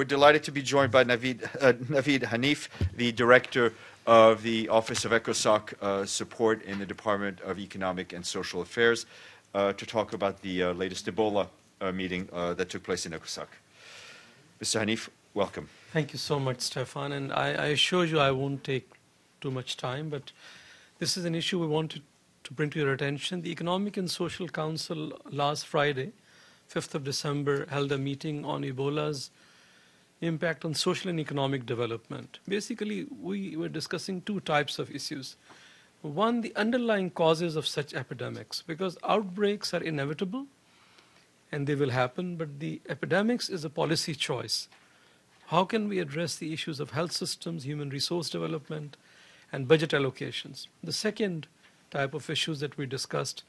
We're delighted to be joined by Navid Hanif, the Director of the Office of ECOSOC Support in the Department of Economic and Social Affairs, to talk about the latest Ebola meeting that took place in ECOSOC. Mr. Hanif, welcome. Thank you so much, Stefan. And I assure you I won't take too much time, but this is an issue we wanted to bring to your attention. The Economic and Social Council last Friday, 5th of December, held a meeting on Ebola's impact on social and economic development. Basically, we were discussing two types of issues. One, the underlying causes of such epidemics, because outbreaks are inevitable and they will happen, but the epidemics is a policy choice. How can we address the issues of health systems, human resource development, and budget allocations? The second type of issues that we discussed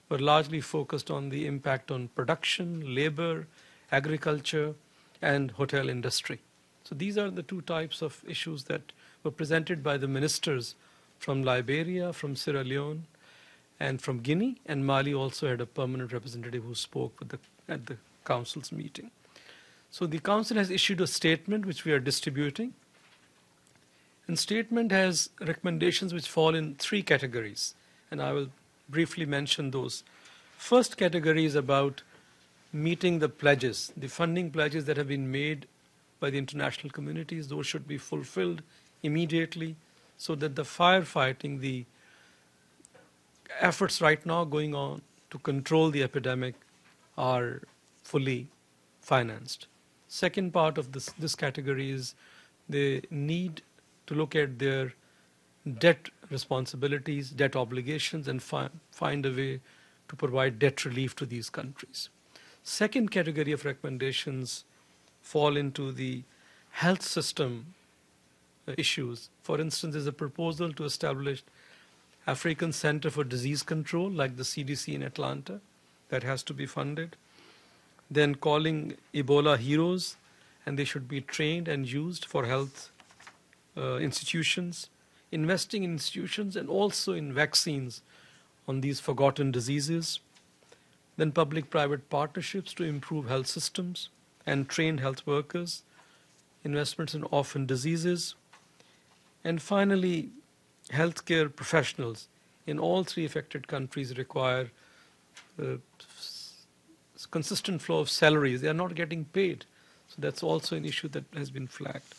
were largely focused on the impact on production, labor, agriculture, and hotel industry. So these are the two types of issues that were presented by the ministers from Liberia, from Sierra Leone, and from Guinea, and Mali also had a permanent representative who spoke at the council's meeting. So the council has issued a statement which we are distributing. And statement has recommendations which fall in three categories, and I will briefly mention those. First category is about meeting the pledges, the funding pledges that have been made by the international communities. Those should be fulfilled immediately so that the firefighting, the efforts right now going on to control the epidemic are fully financed. Second part of this category is the need to look at their debt responsibilities, debt obligations, and find a way to provide debt relief to these countries. Second category of recommendations fall into the health system issues. For instance, there's a proposal to establish African Center for Disease Control, like the CDC in Atlanta, that has to be funded. Then calling Ebola heroes, and they should be trained and used for health institutions, investing in institutions and also in vaccines on these forgotten diseases. Then public-private partnerships to improve health systems and train health workers, investments in orphan diseases, and finally, healthcare professionals in all three affected countries require consistent flow of salaries. They are not getting paid. So that's also an issue that has been flagged.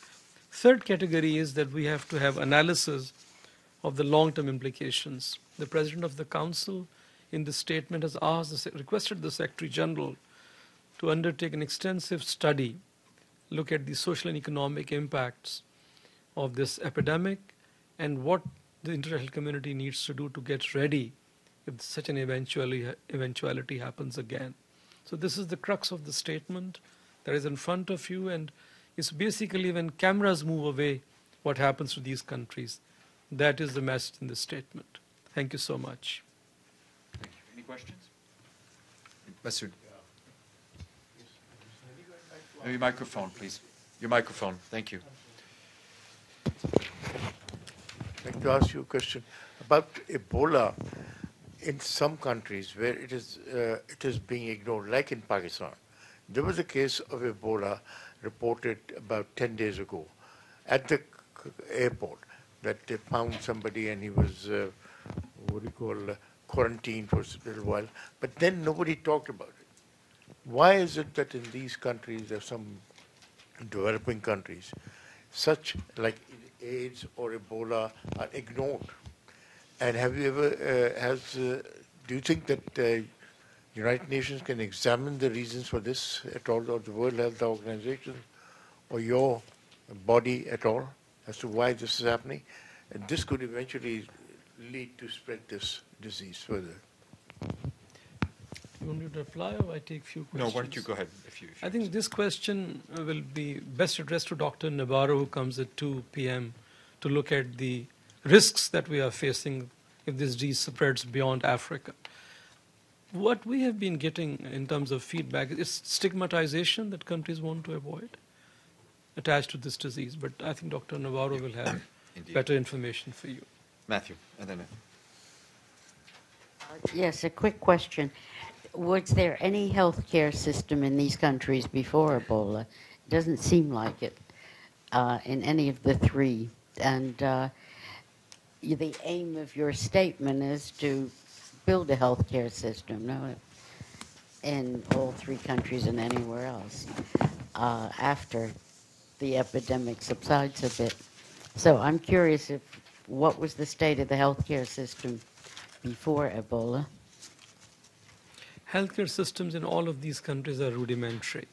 Third category is that we have to have analysis of the long-term implications. The President of the Council in the statement has requested the Secretary General to undertake an extensive study, look at the social and economic impacts of this epidemic and what the international community needs to do to get ready if such an eventuality happens again. So this is the crux of the statement that is in front of you, and it's basically when cameras move away, what happens to these countries. That is the message in this statement. Thank you so much. Thank you. Any questions? Masood. Your microphone, please. Your microphone. Thank you. I'd like to ask you a question about Ebola. In some countries where it is being ignored, like in Pakistan, there was a case of Ebola reported about 10 days ago at the airport that they found somebody and he was, quarantined for a little while, but then nobody talked about it. Why is it that in these countries, there are some developing countries, such like AIDS or Ebola are ignored? And have you ever, do you think that United Nations can examine the reasons for this at all, or the World Health Organization, or your body at all, as to why this is happening? And this could eventually lead to spread this disease further. You want me to reply or I take a few questions? No, why don't you go ahead. I think this question will be best addressed to Dr. Navarro, who comes at 2 p.m. to look at the risks that we are facing if this disease spreads beyond Africa. What we have been getting in terms of feedback is stigmatization that countries want to avoid attached to this disease. But I think Dr. Navarro will have better information for you. Matthew, and then yes, a quick question. Was there any healthcare system in these countries before Ebola? doesn't seem like it in any of the three. And the aim of your statement is to build a healthcare system, no, in all three countries and anywhere else after the epidemic subsides a bit. So I'm curious what was the state of the healthcare system before Ebola? Healthcare systems in all of these countries are rudimentary,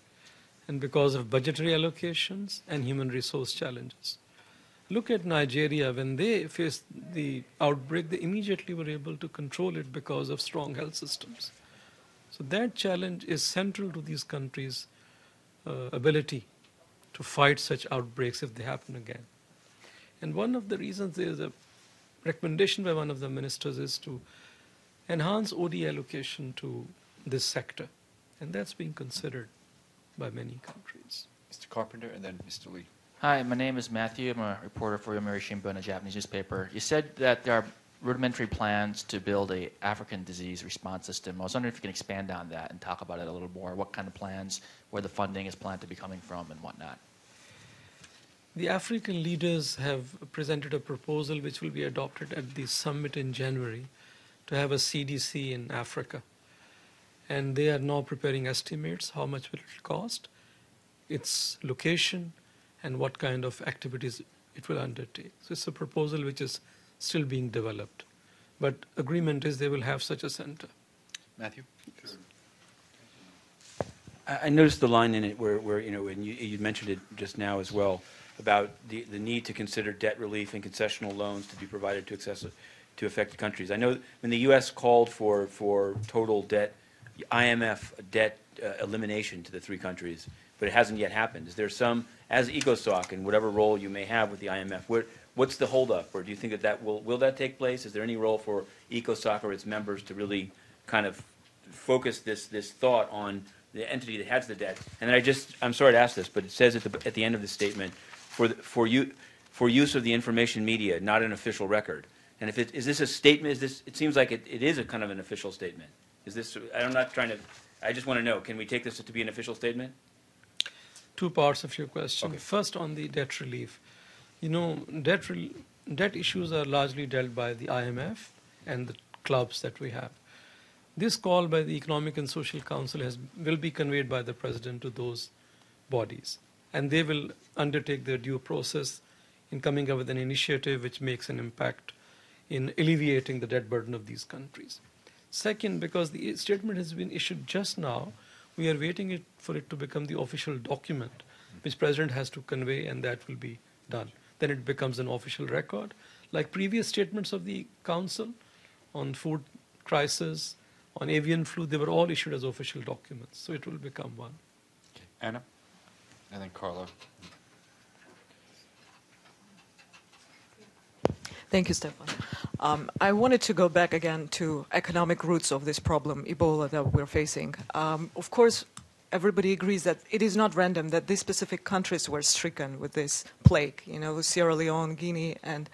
and because of budgetary allocations and human resource challenges. Look at Nigeria. When they faced the outbreak, they immediately were able to control it because of strong health systems. So that challenge is central to these countries' ability to fight such outbreaks if they happen again. And one of the reasons there is a recommendation by one of the ministers is to enhance OD allocation to this sector. And that's being considered by many countries. Mr. Carpenter and then Mr. Lee. Hi, my name is Matthew. I'm a reporter for Yomiuri Shimbun, a Japanese newspaper. You said that there are rudimentary plans to build a African disease response system. I was wondering if you can expand on that and talk about it a little more. What kind of plans, where the funding is planned to be coming from, and whatnot. The African leaders have presented a proposal which will be adopted at the summit in January to have a CDC in Africa. And they are now preparing estimates, how much will it cost, its location, and what kind of activities it will undertake. So it's a proposal which is still being developed. But agreement is they will have such a center. Matthew? I noticed the line in it where you know, and you mentioned it just now as well, about the need to consider debt relief and concessional loans to be provided to affected countries. I know when the U.S. called for total debt, IMF debt elimination to the three countries, but it hasn't yet happened. Is there some, as ECOSOC and whatever role you may have with the IMF, what's the holdup, or do you think that will that take place? Is there any role for ECOSOC or its members to really kind of focus this thought on the entity that has the debt? And then I'm sorry to ask this, but it says at the end of the statement, for use of the information media, not an official record. And is this a statement? It seems like it is a kind of an official statement. Is this? I'm not trying to. I just want to know. Can we take this to be an official statement? Two parts of your question. Okay. First, on the debt relief. You know, debt issues are largely dealt by the IMF and the clubs that we have. This call by the Economic and Social Council will be conveyed by the President to those bodies. And they will undertake their due process in coming up with an initiative which makes an impact in alleviating the debt burden of these countries. Second, because the statement has been issued just now, we are waiting for it to become the official document which President has to convey, and that will be done. Then it becomes an official record. Like previous statements of the Council on food crisis, on avian flu, they were all issued as official documents. So it will become one. Okay. Anna? And then Carla. Thank you, Stefan. I wanted to go back again to economic roots of this problem, Ebola, that we're facing. Of course, everybody agrees that it is not random that these specific countries were stricken with this plague, you know, Sierra Leone, Guinea, and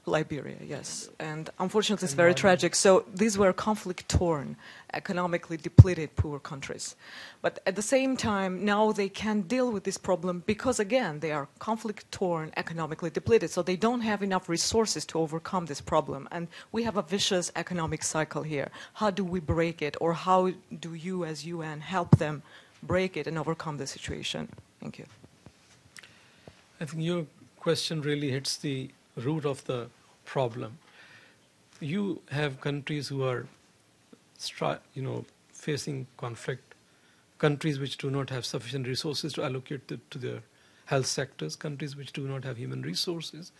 Liberia, yes. And unfortunately, it's very tragic. So these were conflict-torn, economically depleted, poor countries. But at the same time, now they can deal with this problem because, again, they are conflict-torn, economically depleted. So they don't have enough resources to overcome this problem. And we have a vicious economic cycle here. How do we break it? Or how do you, as UN, help them break it and overcome the situation? Thank you. I think your question really hits the root of the problem. You have countries who are, facing conflict, countries which do not have sufficient resources to allocate to their health sectors, countries which do not have human resources,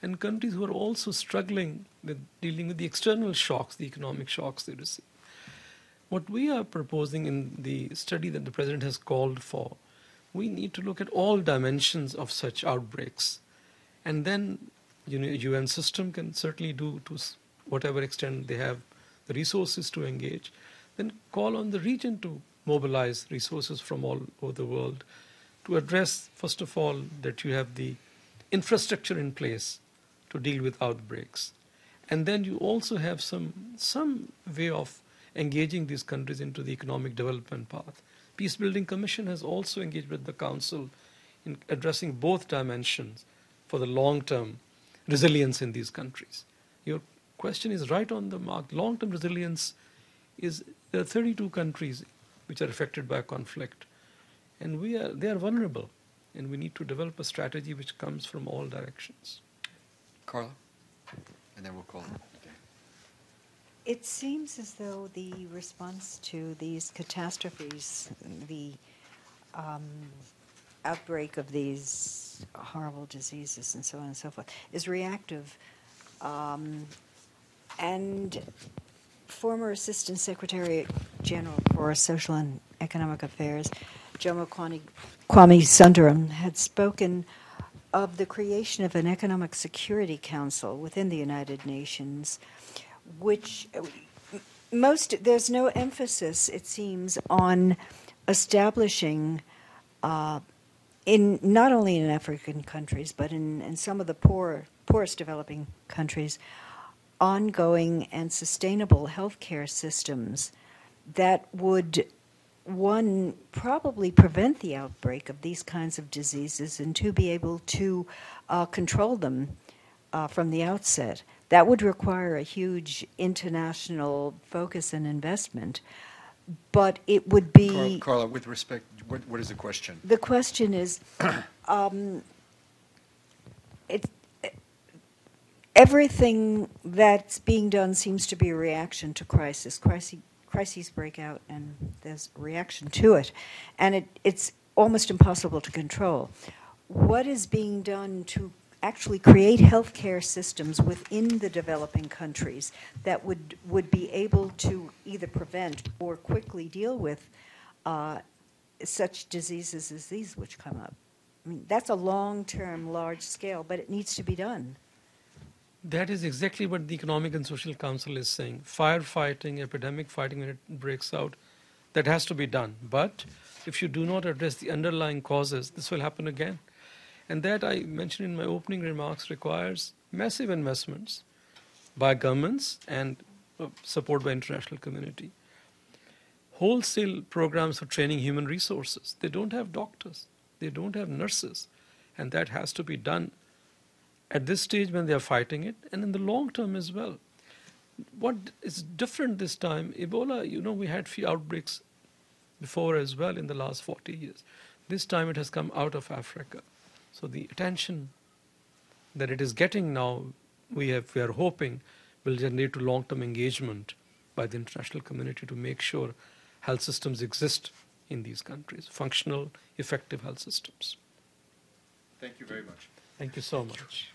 and countries who are also struggling with dealing with the external shocks, the economic shocks they receive. What we are proposing in the study that the President has called for, we need to look at all dimensions of such outbreaks, and then UN system can certainly do to whatever extent they have the resources to engage, then call on the region to mobilize resources from all over the world to address, first of all, that you have the infrastructure in place to deal with outbreaks. And then you also have some way of engaging these countries into the economic development path. Peace Building Commission has also engaged with the Council in addressing both dimensions for the long-term resilience in these countries. Your question is right on the mark. Long-term resilience is, there are 32 countries which are affected by conflict, and they are vulnerable, and we need to develop a strategy which comes from all directions. Carla? And then we'll call it. Okay. It seems as though the response to these catastrophes, the outbreak of these horrible diseases and so on and so forth, is reactive. And former Assistant Secretary General for Social and Economic Affairs, Jomo Kwame Sundaram, had spoken of the creation of an Economic Security Council within the United Nations, which there's no emphasis, it seems, on establishing in not only in African countries, but in some of the poorest developing countries, ongoing and sustainable healthcare systems that would, one, probably prevent the outbreak of these kinds of diseases, and two, be able to control them from the outset. That would require a huge international focus and investment, but it would be... Carla, with respect, what is the question? The question is, everything that's being done seems to be a reaction to crisis. Crises break out, and there's a reaction to it, and it's almost impossible to control. What is being done to actually create healthcare systems within the developing countries that would be able to either prevent or quickly deal with such diseases as these which come up? I mean, that's a long-term, large scale, but it needs to be done. That is exactly what the Economic and Social Council is saying. Firefighting, epidemic fighting, when it breaks out, that has to be done. But if you do not address the underlying causes, this will happen again. And that, I mentioned in my opening remarks, requires massive investments by governments and support by international community. Wholesale programs for training human resources. They don't have doctors. They don't have nurses. And that has to be done at this stage when they are fighting it, and in the long term as well. What is different this time, Ebola, we had few outbreaks before as well in the last 40 years. This time it has come out of Africa. So the attention that it is getting now, we are hoping will generate to long-term engagement by the international community to make sure health systems exist in these countries, functional, effective health systems. Thank you very much. Thank you so much.